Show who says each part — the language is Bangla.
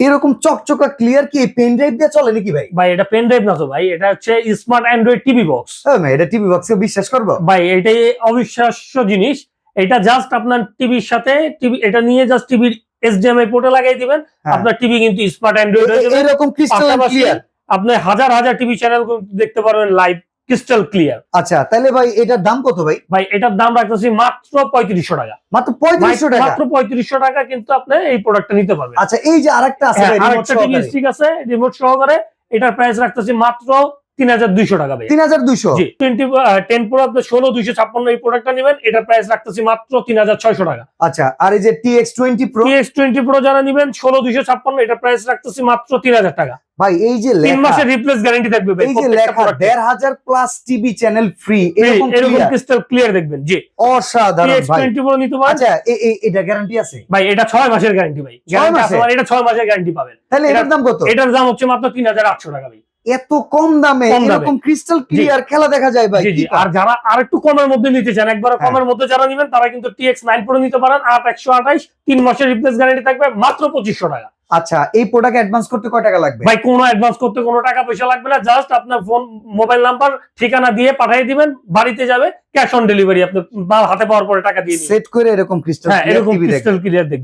Speaker 1: এরকম চকচকা ক্লিয়ার কি পেন ড্রাইভ দিয়ে চলে নাকি ভাই?
Speaker 2: ভাই এটা পেন ড্রাইভ না তো ভাই, এটা হচ্ছে স্মার্ট অ্যান্ড্রয়েড টিভি বক্স।
Speaker 1: এটা টিভি বক্সে বিশ্বাস করবো
Speaker 2: ভাই এটাই অবিশ্বাস্য জিনিস। এটা জাস্ট আপনার টিভির সাথে এটা নিয়ে জাস্ট টিভির HDMI পোর্টে লাগাই দিবেন, আপনার টিভি কিন্তু স্মার্ট অ্যান্ড্রয়েড হয়ে যাবে।
Speaker 1: এরকম ক্রিস্টাল ক্লিয়ার
Speaker 2: আপনি হাজার হাজার টিভি চ্যানেল দেখতে পারবেন লাইভ ক্রিস্টাল ক্লিয়ার।
Speaker 1: আচ্ছা তাহলে ভাই এটার দাম কত ভাই?
Speaker 2: ভাই এটার দাম রাখতেছি মাত্র 3500 টাকা।
Speaker 1: মাত্র 3500 টাকা?
Speaker 2: মাত্র 3500 টাকা কিন্তু আপনি এই প্রোডাক্টটা নিতে পারবেন।
Speaker 1: আচ্ছা এই যে আরেকটা আছে ভাই,
Speaker 2: আরেকটা টিভি স্টিক আছে রিমোট সহকারে, এটার প্রাইস রাখতেছি মাত্র 3200 টাকা ভাই।
Speaker 1: 3200?
Speaker 2: জি 10 প্রো আপনি 16256 এই প্রোডাক্টটা নেবেন, এটার প্রাইস রাখতেছি মাত্র 3600 টাকা।
Speaker 1: আচ্ছা আর এই যে TX20 Pro?
Speaker 2: TX20 Pro যারা নেবেন 16256 এটার প্রাইস রাখতেছি মাত্র 3000 টাকা।
Speaker 1: ভাই এই যে
Speaker 2: 3 মাসের রিপ্লেস গ্যারান্টি থাকবে ভাই।
Speaker 1: এই যে লেখা 1500 প্লাস টিভি চ্যানেল ফ্রি,
Speaker 2: এরকম ক্রিস্টাল ক্লিয়ার দেখবেন। জি
Speaker 1: অসাধারণ ভাই।
Speaker 2: TX20 Pro নিতে পারেন।
Speaker 1: আচ্ছা এটা গ্যারান্টি আছে
Speaker 2: ভাই? এটা 6 মাসের গ্যারান্টি ভাই। গ্যারান্টি আছে মানে এটা 6 মাসের গ্যারান্টি পাবেন।
Speaker 1: তাহলে এটার দাম কত?
Speaker 2: এটার দাম হচ্ছে মাত্র 3800 টাকা ভাই।
Speaker 1: এত কম দামে এরকম ক্রিস্টাল ক্লিয়ার খেলা দেখা যায় ভাই?
Speaker 2: জি আর যারা আরেকটু কমের মধ্যে নিতে চান, একবার কমের মধ্যে যারা নেবেন তারা কিন্তু TX9 Pro নিতে পারেন। 8128 3 মাসের রিপ্লেস গ্যারান্টি থাকবে মাত্র 2500 টাকা।
Speaker 1: আচ্ছা এই প্রোডাক্ট অ্যাডভান্স করতে কয় টাকা লাগবে?
Speaker 2: ভাই কোনো অ্যাডভান্স করতে কোনো টাকা পয়সা লাগবে না, জাস্ট আপনার ফোন মোবাইল নাম্বার ঠিকানা দিয়ে পাঠিয়ে দিবেন, বাড়িতে যাবে, ক্যাশ অন ডেলিভারি আপনি হাতে পাওয়ার পরে টাকা দিয়ে
Speaker 1: সেট করে এরকম ক্রিস্টাল
Speaker 2: ক্লিয়ার দেখবেন।